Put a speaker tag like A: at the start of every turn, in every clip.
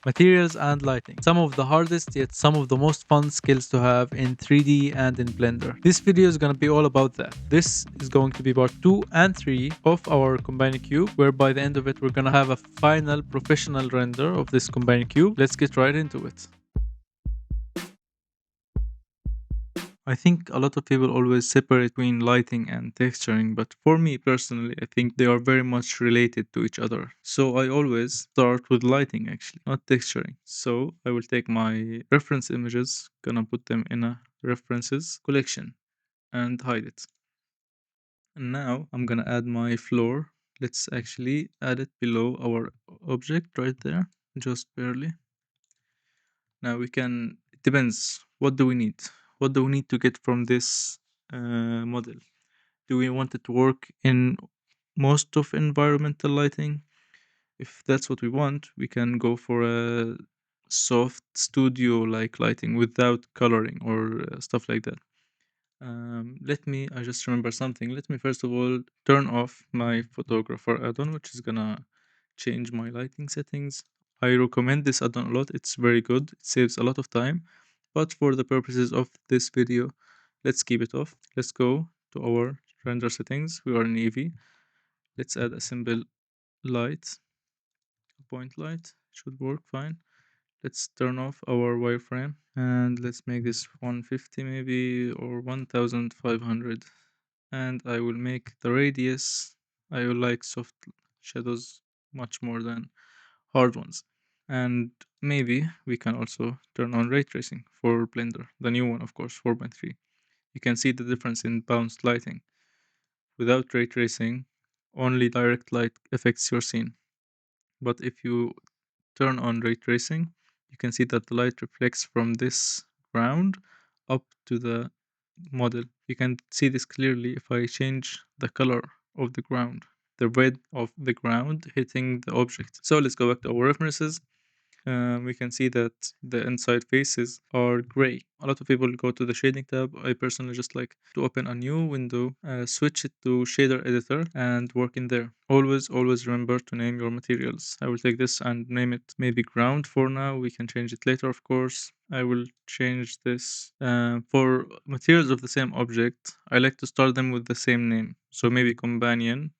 A: Materials and lighting. Some of the hardest yet some of the most fun skills to have in 3D and in Blender. This video is gonna be all about that. This is going to be part 2 and 3 of our combined cube, where by the end of it we're gonna have a final professional render of this combined cube. Let's get right into it. I think a lot of people always separate between lighting and texturing, but for me personally, I think they are very much related to each other. So I always start with lighting actually, not texturing. So I will take my reference images, gonna put them in a references collection and hide it. And now I'm gonna add my floor. Let's actually add it below our object right there, just barely. Now we can, it depends. What do we need? What do we need to get from this model? Do we want it to work in most of environmental lighting? If that's what we want, we can go for a soft studio like lighting without coloring or stuff like that. I just remember something. Let me first of all turn off my photographer add-on, which is gonna change my lighting settings. I recommend this add-on a lot. It's very good. It saves a lot of time. But for the purposes of this video, let's keep it off. Let's go to our render settings. We are in Eevee. Let's add a simple light, a point light. Should work fine. Let's turn off our wireframe and let's make this 150 maybe or 1500. And I will make the radius. I will like soft shadows much more than hard ones. And maybe we can also turn on ray tracing for Blender, the new one, of course, 4.3. You can see the difference in bounced lighting. Without ray tracing, only direct light affects your scene. But if you turn on ray tracing, you can see that the light reflects from this ground up to the model. You can see this clearly if I change the color of the ground, the red of the ground hitting the object. So let's go back to our references. We can see that the inside faces are gray. A lot of people go to the shading tab. I personally just like to open a new window, switch it to shader editor and work in there. Always remember to name your materials. I will take this and name it maybe ground for now. We can change it later, of course. I will change this for materials of the same object. I like to start them with the same name. So maybe companion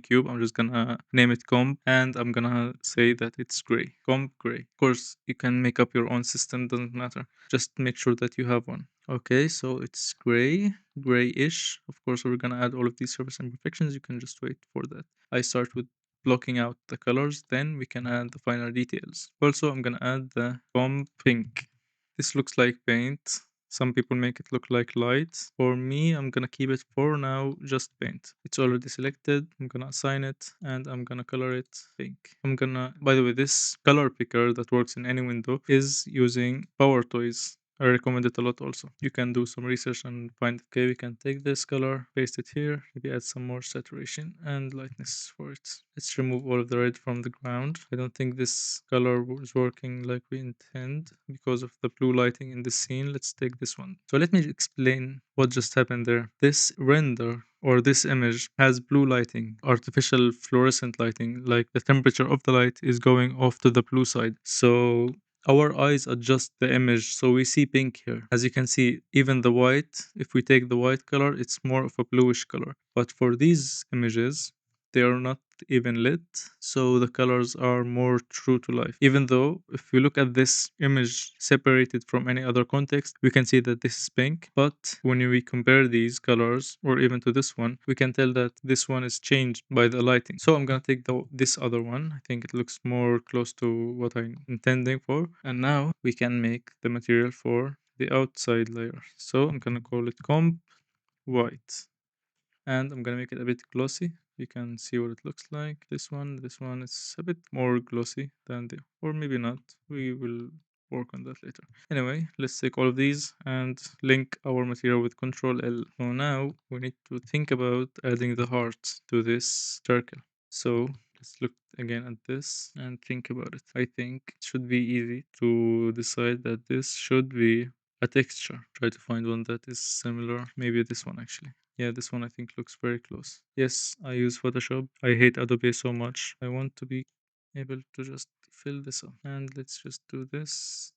A: cube. I'm just gonna name it comp, and I'm gonna say that it's gray. Comp gray. Of course, you can make up your own system. Doesn't matter. Just make sure that you have one. Okay, so it's gray, grayish. Of course, we're gonna add all of these surface imperfections. You can just wait for that. I start with blocking out the colors, then we can add the final details. Also, I'm gonna add the comp pink. This looks like paint. Some people make it look like light. For me, I'm gonna keep it for now just paint. It's already selected. I'm gonna assign it and I'm gonna color it pink. By the way, this color picker that works in any window is using Power Toys. I recommend it a lot also. You can do some research and find, okay, we can take this color, paste it here, maybe add some more saturation and lightness for it. Let's remove all of the red from the ground. I don't think this color is working like we intend because of the blue lighting in the scene. Let's take this one. So let me explain what just happened there. This render or this image has blue lighting, artificial fluorescent lighting, like the temperature of the light is going off to the blue side. So our eyes adjust the image so we see pink here. As you can see, even the white, if we take the white color, it's more of a bluish color. But for these images, they are not even lit, so the colors are more true to life. Even though, if you look at this image separated from any other context, we can see that this is pink. But when we compare these colors, or even to this one, we can tell that this one is changed by the lighting. So I'm gonna take this other one. I think it looks more close to what I'm intending for. And now we can make the material for the outside layer. So I'm gonna call it comp white. And I'm gonna make it a bit glossy. You can see what it looks like. This one is a bit more glossy than the, or maybe not. We will work on that later. Anyway, let's take all of these and link our material with Control L. So now we need to think about adding the heart to this circle. So let's look again at this and think about it. I think it should be easy to decide that this should be a texture. Try to find one that is similar. Maybe this one actually. Yeah, this one I think looks very close. Yes, I use Photoshop. I hate Adobe so much. I want to be able to just fill this up. And let's just do this.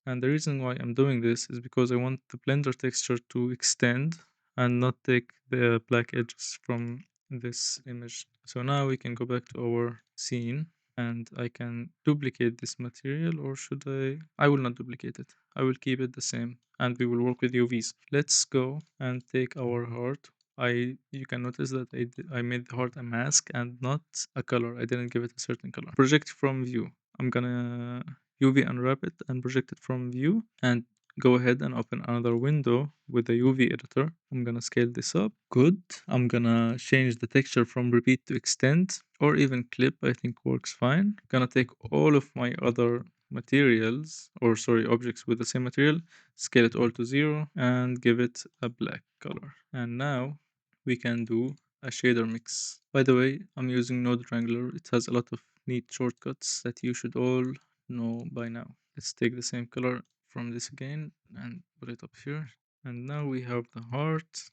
A: And the reason why I'm doing this is because I want the blender texture to extend and not take the black edges from this image. So now we can go back to our scene and I can duplicate this material, or should I? I will not duplicate it. I will keep it the same and we will work with UVs. Let's go and take our heart. You can notice that I made the heart a mask and not a color. I didn't give it a certain color. Project from view. I'm gonna UV unwrap it and project it from view and go ahead and open another window with the UV editor. I'm gonna scale this up. Good. I'm gonna change the texture from repeat to extend or even clip. I think works fine. Gonna take all of my other materials, or sorry, objects with the same material, scale it all to 0 and give it a black color. And now we can do a shader mix. By the way, I'm using Node Wrangler. It has a lot of neat shortcuts that you should all know by now. Let's take the same color from this again and put it up here. And now we have the heart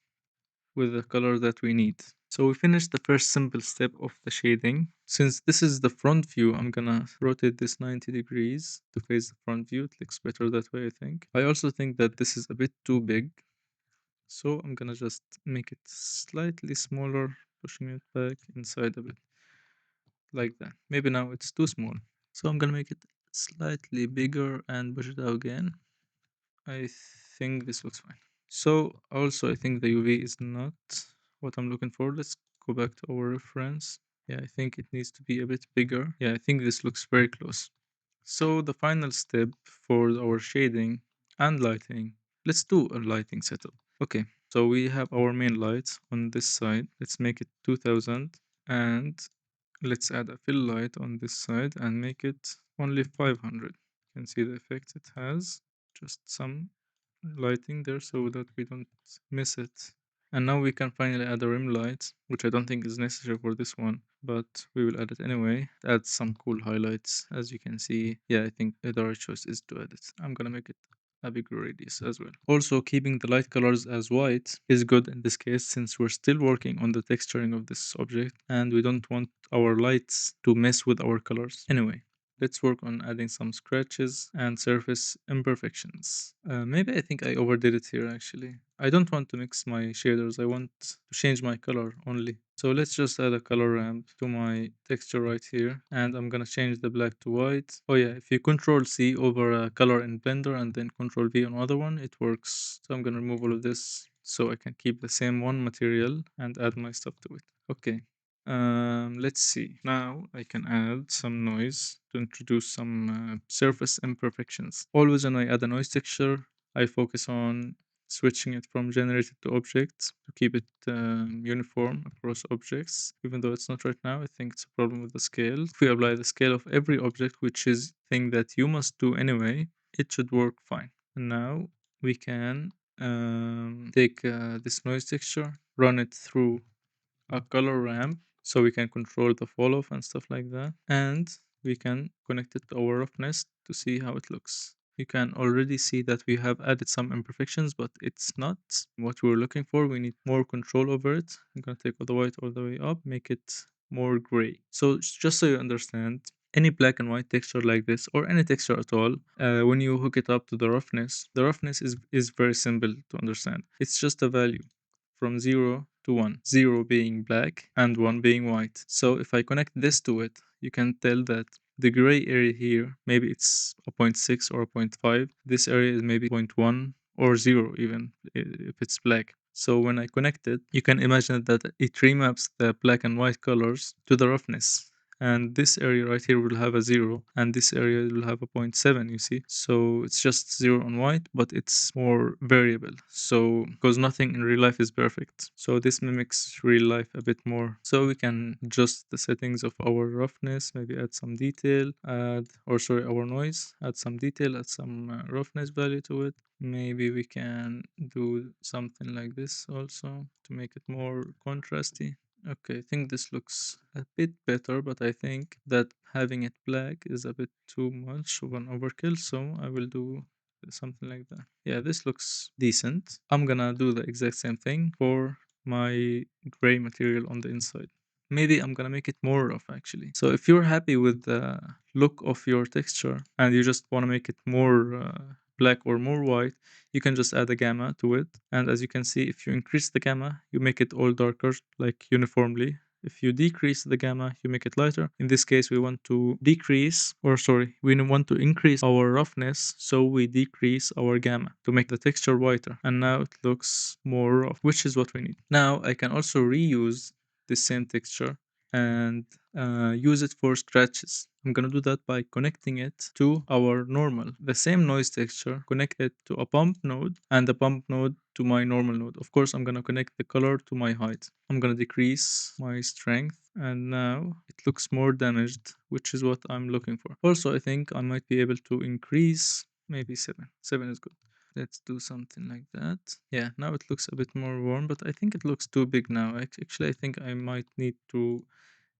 A: with the color that we need. So we finished the first simple step of the shading. Since this is the front view, I'm gonna rotate this 90 degrees to face the front view. It looks better that way, I think. I also think that this is a bit too big. So I'm gonna just make it slightly smaller, pushing it back inside a bit, like that. Maybe now it's too small. So I'm gonna make it slightly bigger and push it out again. I think this looks fine. So also I think the UV is not what I'm looking for. Let's go back to our reference. Yeah, I think it needs to be a bit bigger. Yeah, I think this looks very close. So the final step for our shading and lighting, let's do a lighting setup. Okay, so we have our main light on this side. Let's make it 2000 and let's add a fill light on this side and make it only 500. You can see the effect it has. Just some lighting there so that we don't miss it. And now we can finally add a rim light, which I don't think is necessary for this one, but we will add it anyway. It adds some cool highlights, as you can see. Yeah, I think the right choice is to add it. I'm gonna make it a bigger radius as well. Also, keeping the light colors as white is good in this case since we're still working on the texturing of this object and we don't want our lights to mess with our colors. Anyway, let's work on adding some scratches and surface imperfections. Maybe I think I overdid it here actually. I don't want to mix my shaders, I want to change my color only. So let's just add a color ramp to my texture right here and I'm gonna change the black to white. Oh yeah, if you control C over a color in Blender and then control V on another one, it works. So I'm gonna remove all of this so I can keep the same one material and add my stuff to it. Okay, let's see. Now I can add some noise to introduce some surface imperfections. Always when I add a noise texture, I focus on switching it from generated to object to keep it uniform across objects. Even though it's not right now, I think it's a problem with the scale. If we apply the scale of every object, which is thing that you must do anyway, it should work fine. And now we can take this noise texture, run it through a color ramp so we can control the fall off and stuff like that, and we can connect it to our roughness to see how it looks. You can already see that we have added some imperfections, but it's not what we're looking for. We need more control over it. I'm gonna take all the white all the way up, make it more gray. So just so you understand, any black and white texture like this or any texture at all, when you hook it up to the roughness is very simple to understand. It's just a value from 0 to 1, 0 being black and 1 being white. So if I connect this to it, you can tell that the gray area here, maybe it's a 0.6 or a 0.5. This area is maybe 0.1 or 0 even if it's black. So when I connect it, you can imagine that it remaps the black and white colors to the roughness, and this area right here will have a 0 and this area will have a 0.7, you see. So it's just 0 on white, but it's more variable, so because nothing in real life is perfect, so this mimics real life a bit more. So we can adjust the settings of our roughness, maybe add some detail, our noise, add some detail, add some roughness value to it. Maybe we can do something like this also to make it more contrasty. Okay, I think this looks a bit better, but I think that having it black is a bit too much of an overkill, so I will do something like that. Yeah, this looks decent. I'm gonna do the exact same thing for my gray material on the inside. maybe I'm gonna make it more rough actually. So if you're happy with the look of your texture and you just want to make it more black or more white, you can just add a gamma to it. And as you can see, if you increase the gamma, you make it all darker, like uniformly. If you decrease the gamma, you make it lighter. In this case, we want to decrease, or sorry, we want to increase our roughness, so we decrease our gamma to make the texture whiter. And now it looks more rough, which is what we need. Now I can also reuse the same texture and use it for scratches. I'm gonna do that by connecting it to our normal, the same noise texture, connect it to a bump node and the bump node to my normal node. Of course, I'm gonna connect the color to my height. I'm gonna decrease my strength and now it looks more damaged, which is what I'm looking for. Also, I think I might be able to increase maybe 7. 7 is good. Let's do something like that. Yeah, now it looks a bit more warm, but I think it looks too big now. Actually, I think I might need to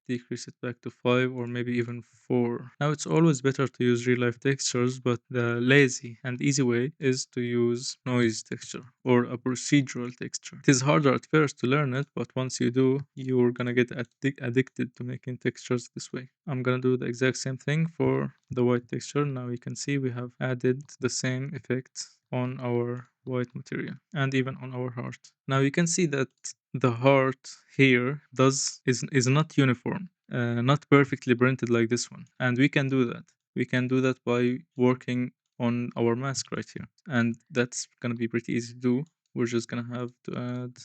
A: decrease it back to 5 or maybe even 4. Now it's always better to use real life textures, but the lazy and easy way is to use noise texture or a procedural texture. It is harder at first to learn it, but once you do, you're gonna get addicted to making textures this way. I'm gonna do the exact same thing for the white texture. Now you can see we have added the same effect on our white material and even on our heart. Now you can see that the heart here is not uniform, not perfectly printed like this one, and we can do that. We can do that by working on our mask right here, and that's gonna be pretty easy to do. We're just gonna have to add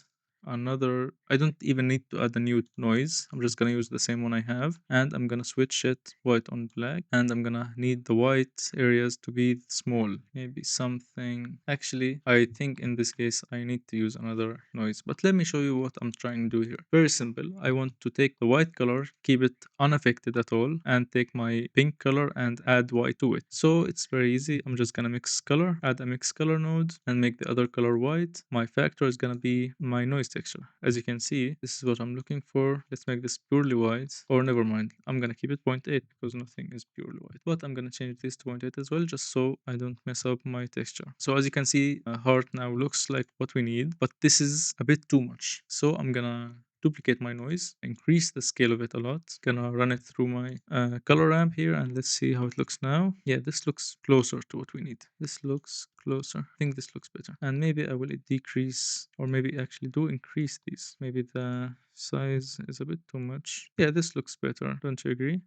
A: another. I don't even need to add a new noise. I'm just gonna use the same one I have, and I'm gonna switch it white on black, and I'm gonna need the white areas to be small, maybe something. Actually, I think in this case I need to use another noise, but let me show you what I'm trying to do here. Very simple. I want to take the white color, keep it unaffected at all, and take my pink color and add white to it. So it's very easy. I'm just gonna mix color, add a mix color node, and make the other color white. My factor is gonna be my noise texture. As you can see, this is what I'm looking for. Let's make this purely white, or never mind. I'm gonna keep it 0.8 because nothing is purely white. But I'm gonna change this to 0.8 as well, just so I don't mess up my texture. So as you can see, heart now looks like what we need, but this is a bit too much. So I'm gonna duplicate my noise, increase the scale of it a lot. Gonna run it through my color ramp here and let's see how it looks now. Yeah, this looks closer to what we need. This looks closer. I think this looks better. And maybe I will decrease or maybe actually do increase these. Maybe the size is a bit too much. Yeah, this looks better. Don't you agree?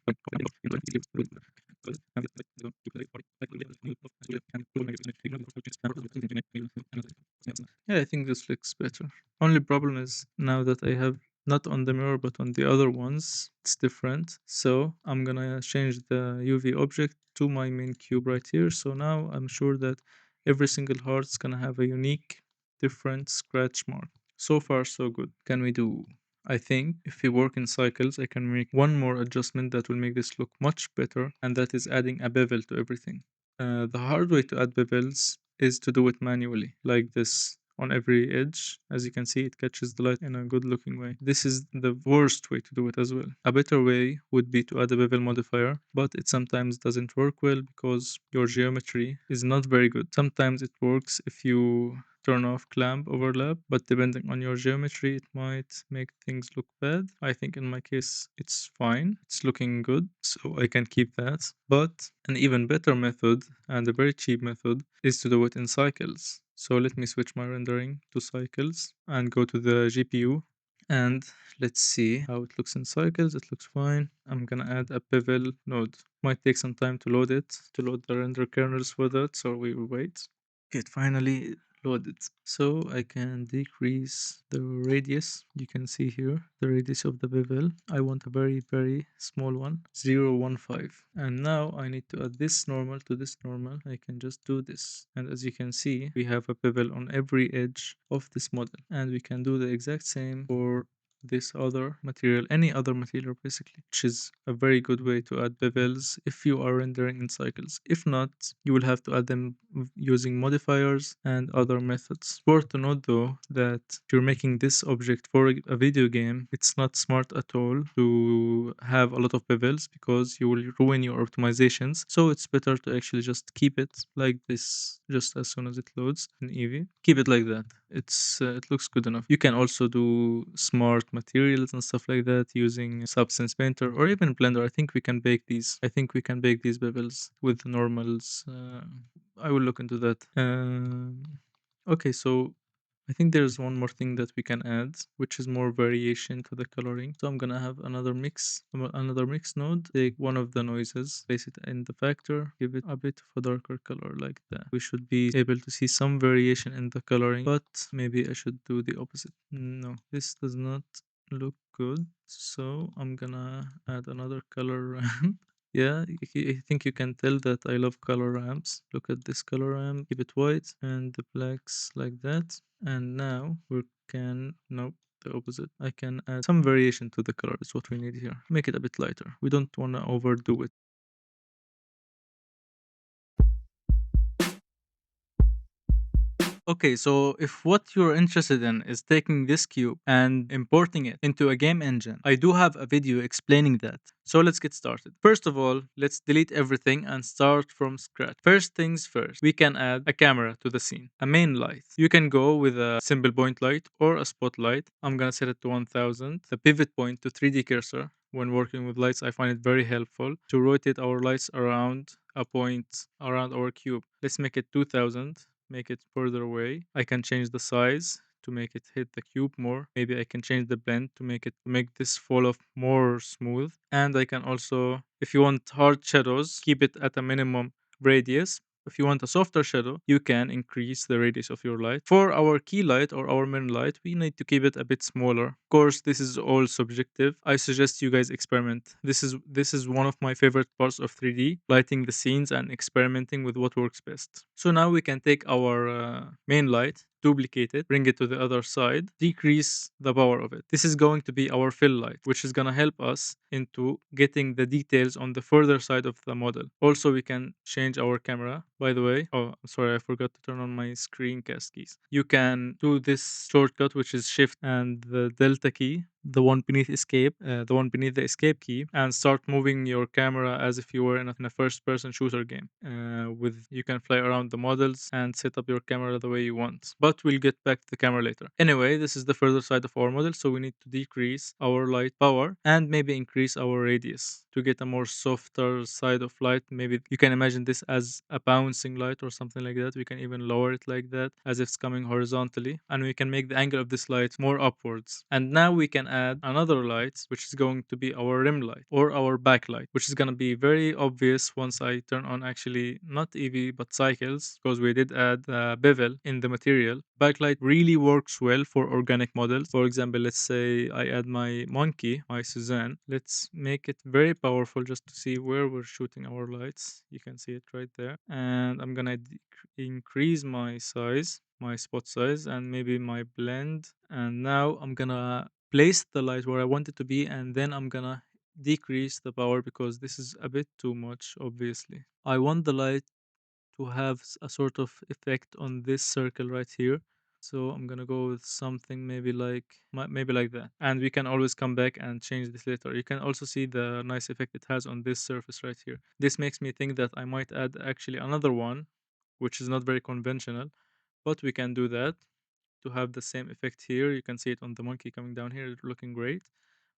A: Yeah, I think this looks better. Only problem is now that I have not on the mirror but on the other ones, it's different. So I'm gonna change the UV object to my main cube right here. So now I'm sure that every single heart is gonna have a unique, different scratch mark. So far, so good. Can we do? I think if we work in cycles, I can make one more adjustment that will make this look much better, and that is adding a bevel to everything. The hard way to add bevels is to do it manually, like this on every edge. As you can see, it catches the light in a good looking way. This is the worst way to do it as well. A better way would be to add a bevel modifier, but it sometimes doesn't work well because your geometry is not very good. Sometimes it works if you turn off clamp overlap, but depending on your geometry, it might make things look bad. I think in my case, it's fine. It's looking good, so I can keep that. But an even better method and a very cheap method is to do it in cycles. So let me switch my rendering to cycles and go to the GPU and let's see how it looks in cycles. It looks fine. I'm gonna add a bevel node. Might take some time to load it, to load the render kernels for that, so we will wait. It finally loaded. So I can decrease the radius. You can see here the radius of the bevel. I want a very, very small one, 0.15. And now I need to add this normal to this normal. I can just do this. And as you can see, we have a bevel on every edge of this model. And we can do the exact same for this other material, any other material basically, which is a very good way to add bevels if you are rendering in cycles. If not, you will have to add them using modifiers and other methods. Worth to note though that if you're making this object for a video game, it's not smart at all to have a lot of bevels because you will ruin your optimizations. So it's better to actually just keep it like this just as soon as it loads in Eevee. Keep it like that. It looks good enough. You can also do smart materials and stuff like that using Substance Painter or even Blender. I think we can bake these. I think we can bake these bevels with normals. I will look into that. Okay, so I think there's one more thing that we can add, which is more variation to the coloring. So I'm gonna have another mix node. Take one of the noises, place it in the factor, give it a bit of a darker color like that. We should be able to see some variation in the coloring, but maybe I should do the opposite. No, this does not look good. So I'm gonna add another color ramp. Yeah, I think you can tell that I love color ramps. Look at this color ramp, keep it white, and the blacks like that. And now we can, nope, the opposite. I can add some variation to the color. That's what we need here. Make it a bit lighter. We don't want to overdo it. Okay, so if what you're interested in is taking this cube and importing it into a game engine, I do have a video explaining that. So let's get started. First of all, let's delete everything and start from scratch. First things first, we can add a camera to the scene, a main light. You can go with a simple point light or a spotlight. I'm gonna set it to 1000. The pivot point to 3D cursor. When working with lights, I find it very helpful to rotate our lights around a point around our cube. Let's make it 2000, make it further away. I can change the size to make it hit the cube more. Maybe I can change the blend to make this fall off more smooth. And I can also, if you want hard shadows, keep it at a minimum radius. If you want a softer shadow, you can increase the radius of your light. For our key light or our main light, we need to keep it a bit smaller. Of course, this is all subjective. I suggest you guys experiment. This is one of my favorite parts of 3D, lighting the scenes and experimenting with what works best. So now we can take our main light, duplicate it, bring it to the other side, decrease the power of it. This is going to be our fill light, which is going to help us into getting the details on the further side of the model. Also, we can change our camera. By the way, oh, sorry, I forgot to turn on my screencast keys. You can do this shortcut, which is Shift and the Delta key, the one beneath escape, the one beneath the escape key, and start moving your camera as if you were in a first-person shooter game. With you can fly around the models and set up your camera the way you want. But we'll get back to the camera later. Anyway, this is the further side of our model, so we need to decrease our light power and maybe increase our radius to get a more softer side of light. Maybe you can imagine this as a bouncing light or something like that. We can even lower it like that as if it's coming horizontally, and we can make the angle of this light more upwards. And now we can add another light, which is going to be our rim light or our backlight, which is going to be very obvious once I turn on actually not EV but cycles, because we did add bevel in the material. Backlight really works well for organic models. For example, let's say I add my monkey, my Suzanne. Let's make it very powerful just to see where we're shooting our lights. You can see it right there. And I'm gonna increase my size, my spot size, and maybe my blend. And now I'm gonna place the light where I want it to be, and then I'm gonna decrease the power because this is a bit too much, obviously. I want the light to have a sort of effect on this circle right here. So I'm gonna go with something maybe like that, and we can always come back and change this later. You can also see the nice effect it has on this surface right here. This makes me think that I might add actually another one, which is not very conventional, but we can do that to have the same effect here. You can see it on the monkey coming down here, looking great,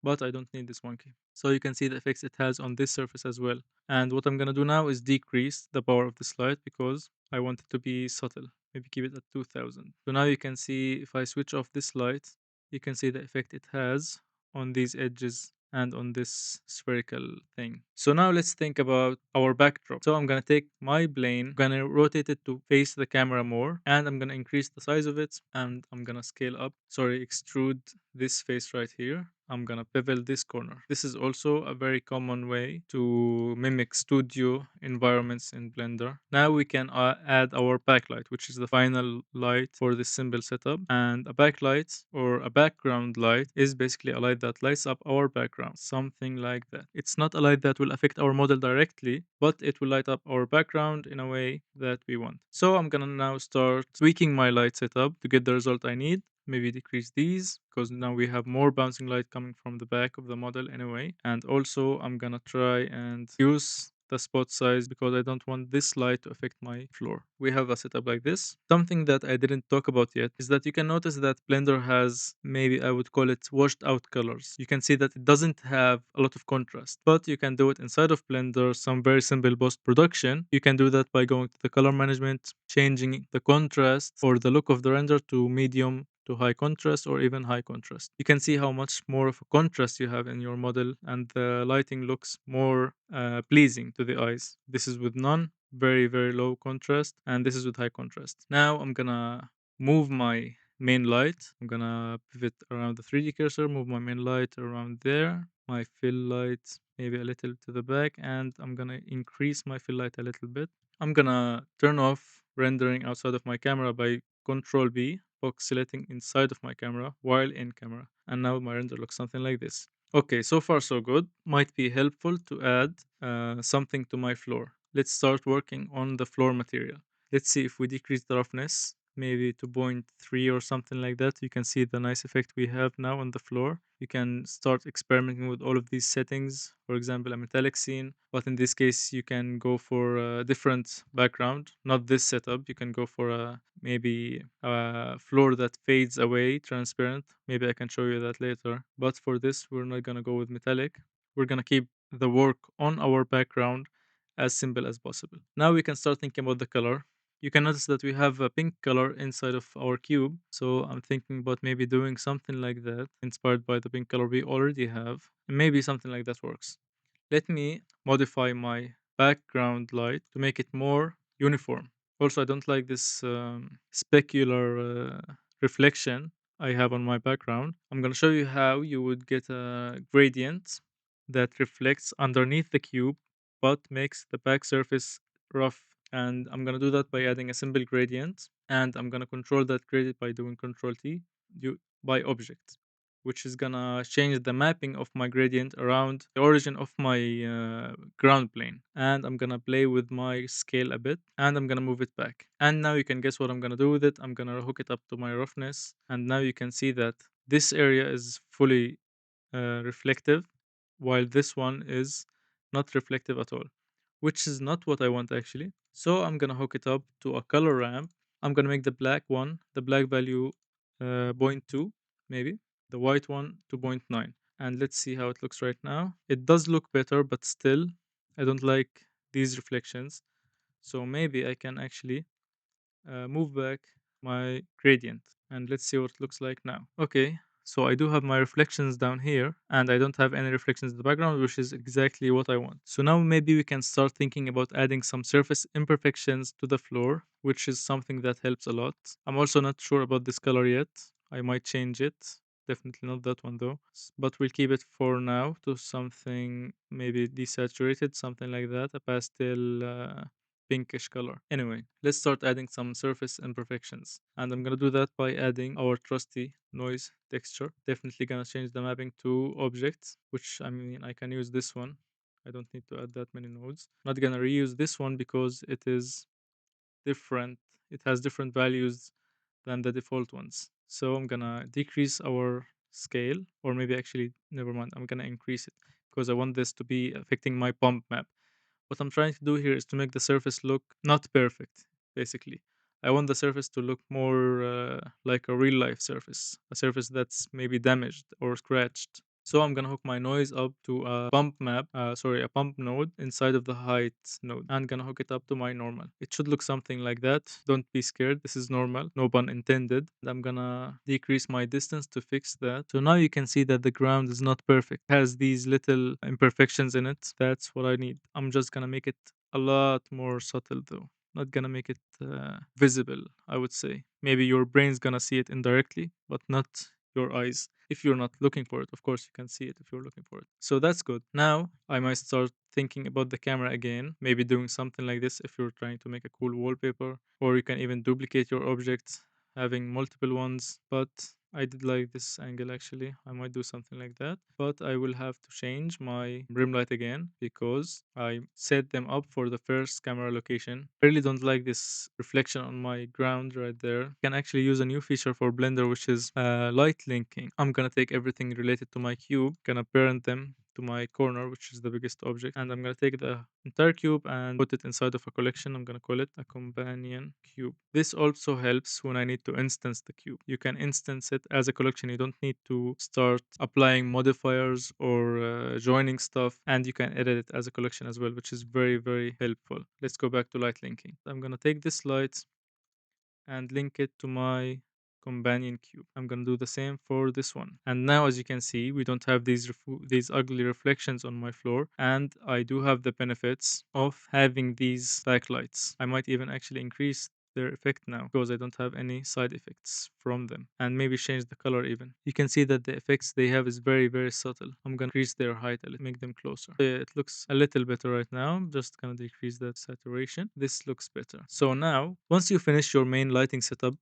A: but I don't need this monkey. So you can see the effects it has on this surface as well. And what I'm gonna do now is decrease the power of this light because I want it to be subtle. Maybe keep it at 2000. So now you can see if I switch off this light, you can see the effect it has on these edges and on this spherical thing. So now let's think about our backdrop. So I'm gonna take my plane, gonna rotate it to face the camera more, and I'm gonna increase the size of it, and I'm gonna scale up, sorry, extrude this face right here. I'm gonna bevel this corner. This is also a very common way to mimic studio environments in Blender. Now we can add our backlight, which is the final light for this simple setup. And a backlight or a background light is basically a light that lights up our background, something like that. It's not a light that will affect our model directly, but it will light up our background in a way that we want. So I'm gonna now start tweaking my light setup to get the result I need. Maybe decrease these because now we have more bouncing light coming from the back of the model anyway. And also I'm gonna try and use the spot size because I don't want this light to affect my floor. We have a setup like this. Something that I didn't talk about yet is that you can notice that Blender has, maybe I would call it, washed out colors. You can see that it doesn't have a lot of contrast, but you can do it inside of Blender, some very simple post production. You can do that by going to the color management, changing the contrast or the look of the render to medium to high contrast or even high contrast. You can see how much more of a contrast you have in your model, and the lighting looks more pleasing to the eyes. This is with none, very, very low contrast, and this is with high contrast. Now I'm gonna move my main light. I'm gonna pivot around the 3D cursor, move my main light around there, my fill light maybe a little to the back, and I'm gonna increase my fill light a little bit. I'm gonna turn off rendering outside of my camera by Control B, pixelating inside of my camera while in camera. And now my render looks something like this. Okay, so far so good. Might be helpful to add something to my floor. Let's start working on the floor material. Let's see if we decrease the roughness, maybe to 0.3 or something like that. You can see the nice effect we have now on the floor. You can start experimenting with all of these settings. For example, a metallic scene, but in this case, you can go for a different background, not this setup. You can go for a maybe a floor that fades away, transparent. Maybe I can show you that later. But for this, we're not gonna go with metallic. We're gonna keep the work on our background as simple as possible. Now we can start thinking about the color. You can notice that we have a pink color inside of our cube. So I'm thinking about maybe doing something like that, inspired by the pink color we already have. And maybe something like that works. Let me modify my background light to make it more uniform. Also, I don't like this specular reflection I have on my background. I'm going to show you how you would get a gradient that reflects underneath the cube but makes the back surface rough. And I'm going to do that by adding a simple gradient. And I'm going to control that gradient by doing Control T by object, which is gonna change the mapping of my gradient around the origin of my ground plane. And I'm gonna play with my scale a bit and I'm gonna move it back. And now you can guess what I'm gonna do with it. I'm gonna hook it up to my roughness. And now you can see that this area is fully reflective, while this one is not reflective at all, which is not what I want actually. So I'm gonna hook it up to a color ramp. I'm gonna make the black one, the black value zero point 0.2 maybe, the white one 2.9. And let's see how it looks right now. It does look better, but still, I don't like these reflections. So maybe I can actually move back my gradient and let's see what it looks like now. Okay, so I do have my reflections down here and I don't have any reflections in the background, which is exactly what I want. So now maybe we can start thinking about adding some surface imperfections to the floor, which is something that helps a lot. I'm also not sure about this color yet. I might change it. Definitely not that one though. But we'll keep it for now to something maybe desaturated, something like that, a pastel pinkish color. Anyway, let's start adding some surface imperfections. And I'm gonna do that by adding our trusty noise texture. Definitely gonna change the mapping to objects, which I mean, I can use this one. I don't need to add that many nodes. Not gonna reuse this one because it is different. It has different values than the default ones. So I'm gonna decrease our scale, or maybe actually, never mind, I'm gonna increase it because I want this to be affecting my pump map. What I'm trying to do here is to make the surface look not perfect, basically. I want the surface to look more like a real life surface, a surface that's maybe damaged or scratched. So I'm gonna hook my noise up to a a pump node inside of the height node, and gonna hook it up to my normal. It should look something like that. Don't be scared. This is normal. No pun intended. And I'm gonna decrease my distance to fix that. So now you can see that the ground is not perfect. It has these little imperfections in it. That's what I need. I'm just gonna make it a lot more subtle though. Not gonna make it visible, I would say. Maybe your brain's gonna see it indirectly, but not your eyes. If you're not looking for it, of course, you can see it if you're looking for it. So that's good. Now I might start thinking about the camera again, maybe doing something like this if you're trying to make a cool wallpaper, or you can even duplicate your objects, having multiple ones. But I did like this angle actually. I might do something like that, but I will have to change my rim light again because I set them up for the first camera location. I really don't like this reflection on my ground right there. You can actually use a new feature for Blender, which is light linking. I'm gonna take everything related to my cube, gonna parent them to my corner, which is the biggest object, and I'm gonna take the entire cube and put it inside of a collection. I'm gonna call it a companion cube. This also helps when I need to instance the cube. You can instance it as a collection. You don't need to start applying modifiers or joining stuff, and you can edit it as a collection as well, which is very, very helpful. Let's go back to light linking. I'm gonna take this light and link it to my companion cube. I'm gonna do the same for this one. And now, as you can see, we don't have these ugly reflections on my floor, and I do have the benefits of having these backlights. I might even actually increase their effect now because I don't have any side effects from them, and maybe change the color even. You can see that the effects they have is very, very subtle. I'm gonna increase their height a little, make them closer. Yeah, it looks a little better right now. I'm just gonna decrease that saturation. This looks better. So now, once you finish your main lighting setup,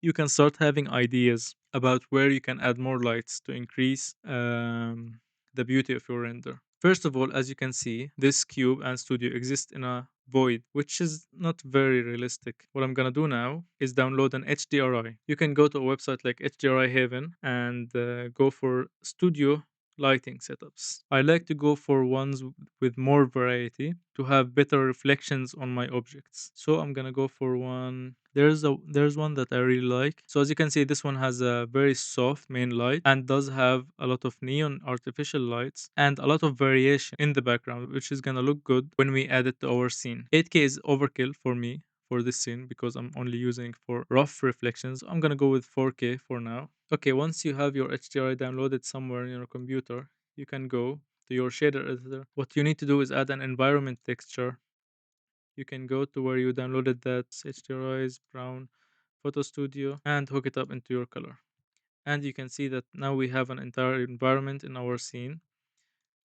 A: you can start having ideas about where you can add more lights to increase the beauty of your render. First of all, as you can see, this cube and studio exist in a void, which is not very realistic. What I'm gonna do now is download an HDRI. You can go to a website like HDRI Haven and go for studio lighting setups. I like to go for ones with more variety to have better reflections on my objects. So I'm gonna go for one. There's one that I really like. So as you can see, this one has a very soft main light and does have a lot of neon artificial lights and a lot of variation in the background, which is gonna look good when we add it to our scene. 8K is overkill for me for this scene because I'm only using for rough reflections. I'm gonna go with 4K for now. Okay, once you have your HDRI downloaded somewhere in your computer, you can go to your shader editor. What you need to do is add an environment texture. You can go to where you downloaded that HDRI's Brown Photo Studio and hook it up into your color. And you can see that now we have an entire environment in our scene.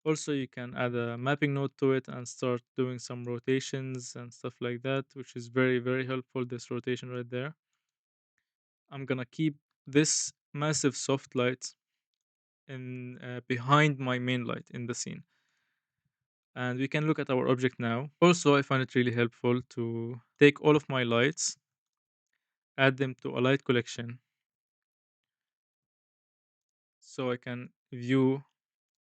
A: Also, you can add a mapping node to it and start doing some rotations and stuff like that, which is very, very helpful. This rotation right there. I'm gonna keep this massive soft light in behind my main light in the scene. And we can look at our object now. Also, I find it really helpful to take all of my lights, add them to a light collection so I can view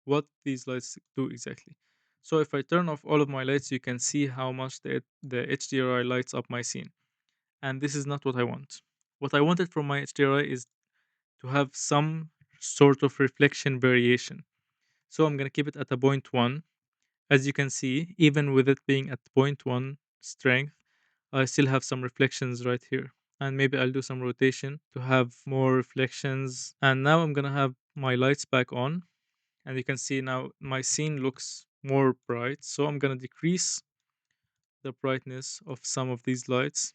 A: what these lights do exactly. So if I turn off all of my lights, you can see how much the HDRI lights up my scene. And this is not what I want. What I wanted from my HDRI is to have some sort of reflection variation. So I'm going to keep it at a point 1. As you can see, even with it being at point 1 strength, I still have some reflections right here. And maybe I'll do some rotation to have more reflections. And now I'm going to have my lights back on, and you can see now my scene looks more bright. So I'm going to decrease the brightness of some of these lights,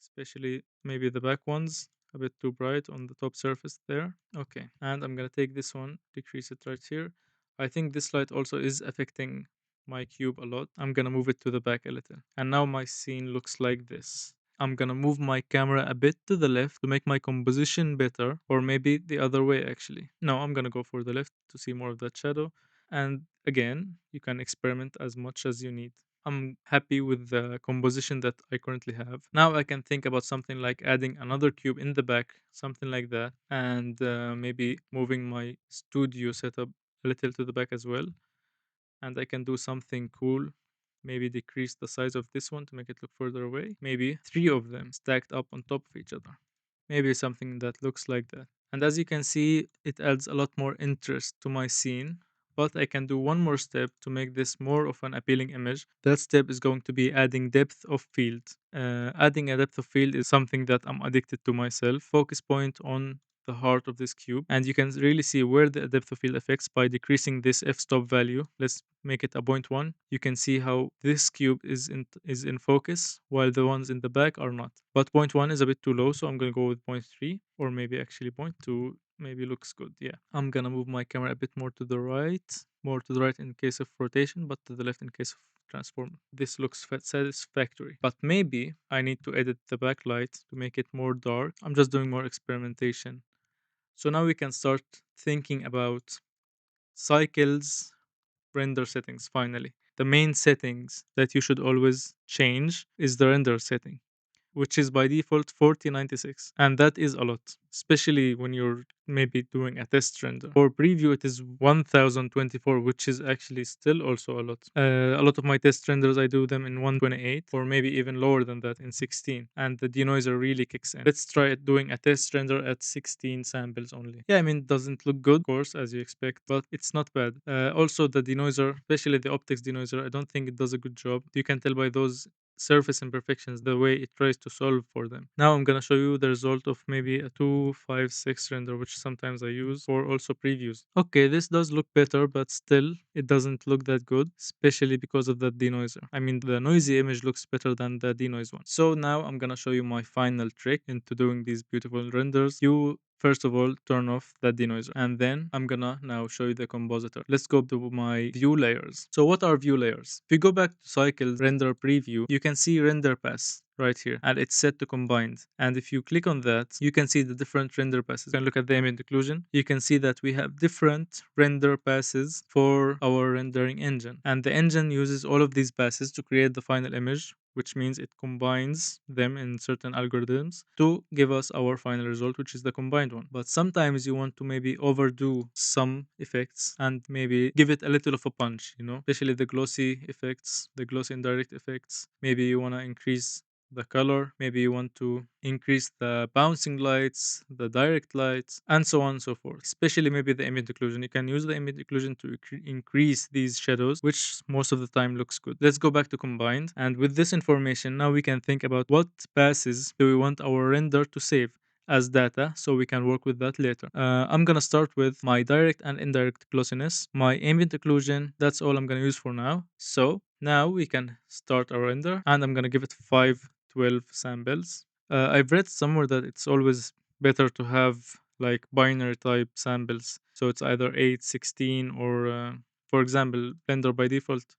A: especially maybe the back ones, a bit too bright on the top surface there. Okay, and I'm going to take this one, decrease it right here. I think this light also is affecting my cube a lot. I'm going to move it to the back a little, and now my scene looks like this. I'm gonna move my camera a bit to the left to make my composition better, or maybe the other way actually. No, I'm gonna go for the left to see more of that shadow. And again, you can experiment as much as you need. I'm happy with the composition that I currently have. Now I can think about something like adding another cube in the back, something like that, and maybe moving my studio setup a little to the back as well. And I can do something cool. Maybe decrease the size of this one to make it look further away. Maybe three of them stacked up on top of each other. Maybe something that looks like that. And as you can see, it adds a lot more interest to my scene. But I can do one more step to make this more of an appealing image. That step is going to be adding depth of field. Adding a depth of field is something that I'm addicted to myself. Focus point on the heart of this cube, and you can really see where the depth of field effects by decreasing this f-stop value. Let's make it a point 1. You can see how this cube is in focus while the ones in the back are not. But point 1 is a bit too low, so I'm going to go with point 3, or maybe actually point 2 maybe looks good. Yeah. I'm going to move my camera a bit more to the right, more to the right in case of rotation, but to the left in case of transform. This looks satisfactory. But maybe I need to edit the backlight to make it more dark. I'm just doing more experimentation. So now we can start thinking about cycles, render settings finally. The main settings that you should always change is the render setting, which is by default 4096. And that is a lot, especially when you're maybe doing a test render. For preview, it is 1024, which is actually still also a lot. A lot of my test renders, I do them in 128, or maybe even lower than that in 16. And the denoiser really kicks in. Let's try it doing a test render at 16 samples only. Yeah, I mean, it doesn't look good, of course, as you expect, but it's not bad. Also, the denoiser, especially the optics denoiser, I don't think it does a good job. You can tell by those surface imperfections the way it tries to solve for them. Now I'm gonna show you the result of maybe a 256 render, which sometimes I use for also previews. Okay, this does look better, but still it doesn't look that good, especially because of the denoiser. I mean, the noisy image looks better than the denoise one. So now I'm gonna show you my final trick into doing these beautiful renders. You first of all turn off that denoiser, and then I'm gonna now show you the compositor. Let's go to my view layers. So what are view layers? If you go back to cycles render preview, you can see render pass right here, and it's set to combined. And if you click on that, you can see the different render passes. You can look at the ambient occlusion. You can see that we have different render passes for our rendering engine, and the engine uses all of these passes to create the final image, which means it combines them in certain algorithms to give us our final result, which is the combined one. But sometimes you want to maybe overdo some effects and maybe give it a little of a punch, especially the glossy effects, the glossy indirect effects. Maybe you want to increase the color, maybe you want to increase the bouncing lights, the direct lights, and so on and so forth. Especially maybe the ambient occlusion. You can use the ambient occlusion to increase these shadows, which most of the time looks good. Let's go back to combined. And with this information, now we can think about what passes do we want our render to save as data so we can work with that later. I'm gonna start with my direct and indirect glossiness, my ambient occlusion. That's all I'm gonna use for now. So now we can start our render, and I'm gonna give it 512 samples. I've read somewhere that it's always better to have like binary type samples, so it's either 8, 16, or for example, Blender by default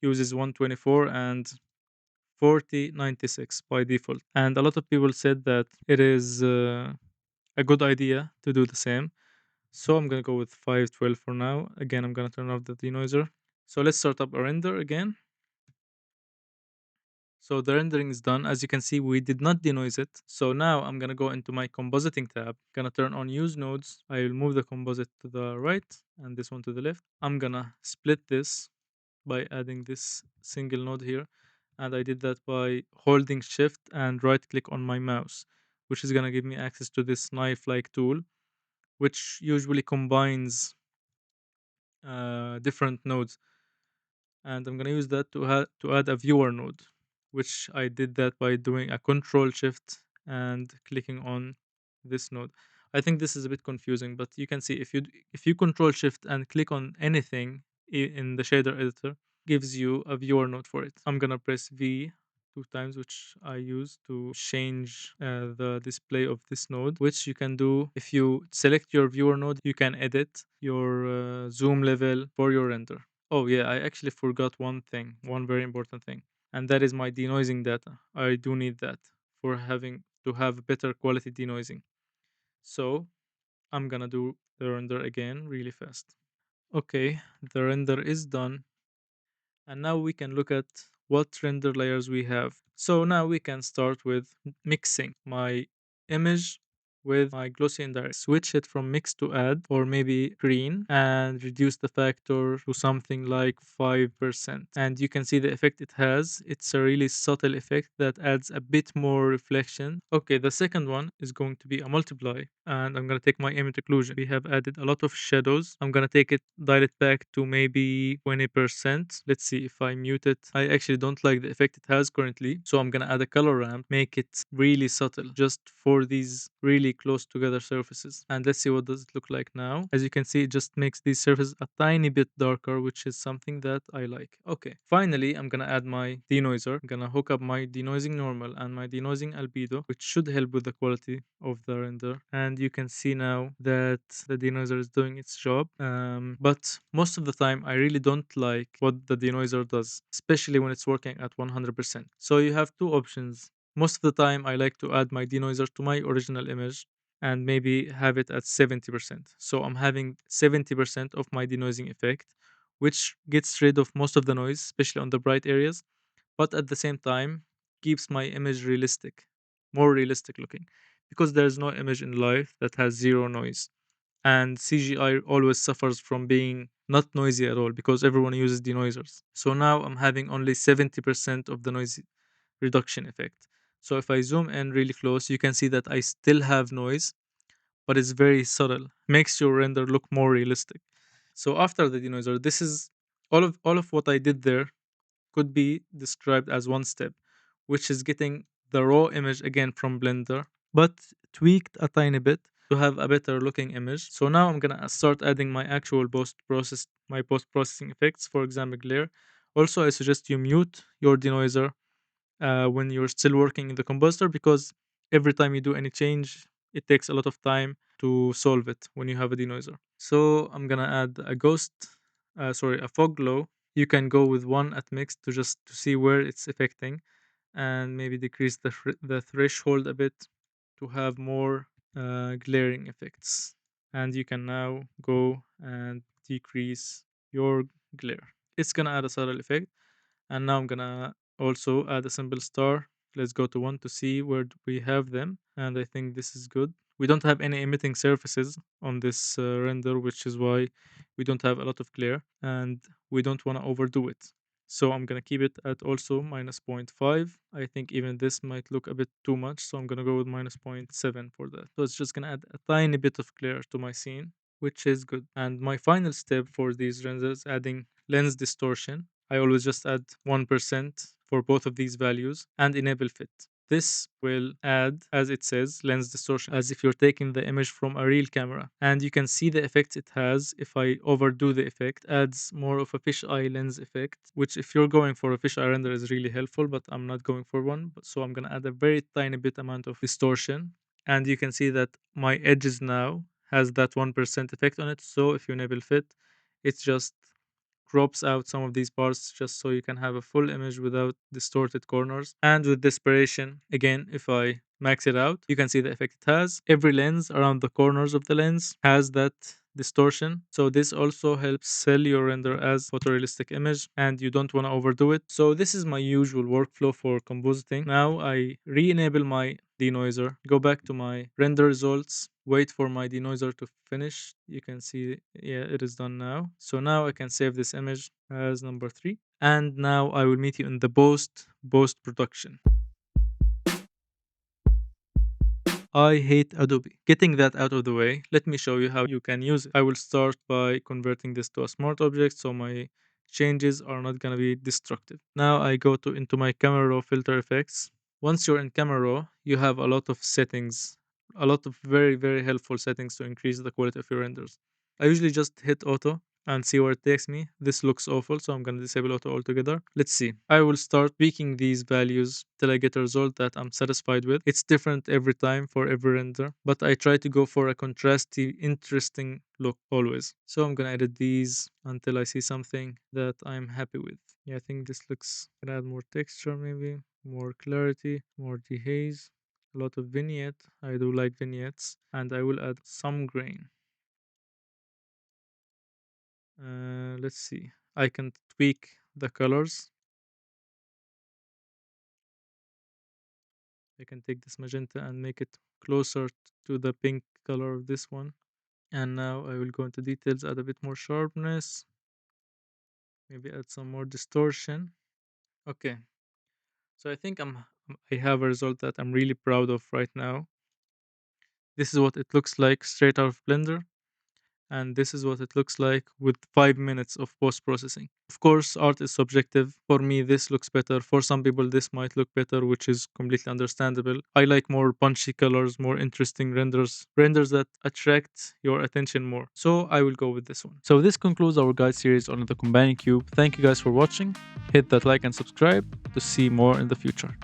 A: uses 124 and 4096 by default. And a lot of people said that it is a good idea to do the same. So I'm gonna go with 512 for now. Again, I'm gonna turn off the denoiser. So let's start up a render again. So the rendering is done. As you can see, we did not denoise it. So now I'm gonna go into my compositing tab. Gonna turn on use nodes. I will move the composite to the right and this one to the left. I'm gonna split this by adding this single node here, and I did that by holding shift and right click on my mouse, which is gonna give me access to this knife like tool, which usually combines different nodes. And I'm gonna use that to add a viewer node, which I did that by doing a control shift and clicking on this node. I think this is a bit confusing, but you can see if you control shift and click on anything in the shader editor, gives you a viewer node for it. I'm gonna press V 2 times, which I use to change the display of this node, which you can do if you select your viewer node. You can edit your zoom level for your render. Oh yeah, I actually forgot one thing, one very important thing, and that is my denoising data. I do need that for having to have better quality denoising. So I'm gonna do the render again really fast. Okay, the render is done, and now we can look at what render layers we have. So now we can start with mixing my image with my glossy indirect. Switch it from mix to add, or maybe green, and reduce the factor to something like 5%. And you can see the effect it has. It's a really subtle effect that adds a bit more reflection. Okay, the second one is going to be a multiply, and I'm going to take my ambient occlusion. We have added a lot of shadows. I'm going to take it, dial it back to maybe 20%. Let's see if I mute it. I actually don't like the effect it has currently, so I'm going to add a color ramp, make it really subtle just for these really close together surfaces. And let's see what does it look like now. As you can see, it just makes these surfaces a tiny bit darker, which is something that I like. Okay, finally, I'm gonna add my denoiser. I'm gonna hook up my denoising normal and my denoising albedo, which should help with the quality of the render. And you can see now that the denoiser is doing its job. But most of the time, I really don't like what the denoiser does, especially when it's working at 100%. So you have two options. Most of the time, I like to add my denoiser to my original image and maybe have it at 70%. So I'm having 70% of my denoising effect, which gets rid of most of the noise, especially on the bright areas, but at the same time keeps my image realistic, more realistic looking, because there's no image in life that has zero noise. And CGI always suffers from being not noisy at all because everyone uses denoisers. So now I'm having only 70% of the noise reduction effect. So if I zoom in really close, you can see that I still have noise, but it's very subtle. Makes your render look more realistic. So after the denoiser, this is all of what I did there could be described as one step, which is getting the raw image again from Blender, but tweaked a tiny bit to have a better looking image. So now I'm gonna start adding my post processing effects, for example, glare. Also, I suggest you mute your denoiser when you're still working in the composer because every time you do any change, it takes a lot of time to solve it when you have a denoiser. So I'm gonna add a fog glow. You can go with one at mix to just to see where it's affecting, and maybe decrease the threshold a bit to have more glaring effects. And you can now go and decrease your glare. It's gonna add a subtle effect. And now I'm gonna also add a simple star. Let's go to one to see where we have them. And I think this is good. We don't have any emitting surfaces on this render, which is why we don't have a lot of glare and we don't want to overdo it. So I'm gonna keep it at also minus zero point 0.5. I think even this might look a bit too much, so I'm gonna go with minus zero point 0.7 for that. So it's just gonna add a tiny bit of glare to my scene, which is good. And my final step for these renders, adding lens distortion. I always just add 1% for both of these values and enable fit. This will add, as it says, lens distortion, as if you're taking the image from a real camera. And you can see the effects it has. If I overdo the effect, adds more of a fisheye lens effect, which if you're going for a fisheye render is really helpful, but I'm not going for one. So I'm gonna add a very tiny bit amount of distortion. And you can see that my edges now has that 1% effect on it. So if you enable fit, it's just crops out some of these parts just so you can have a full image without distorted corners. And with desperation, again, if I max it out, you can see the effect it has. Every lens around the corners of the lens has that distortion. So this also helps sell your render as photorealistic image and you don't want to overdo it. So this is my usual workflow for compositing. Now I re-enable my denoiser, go back to my render results, wait for my denoiser to finish. You can see, yeah, it is done now. So now I can save this image as number 3. And now I will meet you in the post production. I hate Adobe. Getting that out of the way, let me show you how you can use it. I will start by converting this to a smart object so my changes are not going to be destructive. Now I go to into my camera raw filter effects. Once you're in camera raw, you have a lot of settings, a lot of very, very helpful settings to increase the quality of your renders. I usually just hit auto and see where it takes me. This looks awful, so I'm going to disable auto altogether. Let's see. I will start tweaking these values till I get a result that I'm satisfied with. It's different every time for every render, but I try to go for a contrasty, interesting look always. So I'm going to edit these until I see something that I'm happy with. Yeah, I think this looks, can add more texture maybe, more clarity, more dehaze, a lot of vignette. I do like vignettes, and I will add some grain. Let's see. I can tweak the colors. I can take this magenta and make it closer to the pink color of this one. And now I will go into details, add a bit more sharpness, maybe add some more distortion. Okay, so I think I have a result that I'm really proud of right now. This is what it looks like straight out of Blender. and this is what it looks like with 5 minutes of post processing. Of course, art is subjective. For me, this looks better. For some people, this might look better, which is completely understandable. I like more punchy colors, more interesting renders that attract your attention more. So I will go with this one. So this concludes our guide series on the Companion Cube. Thank you guys for watching. Hit that like and subscribe to see more in the future.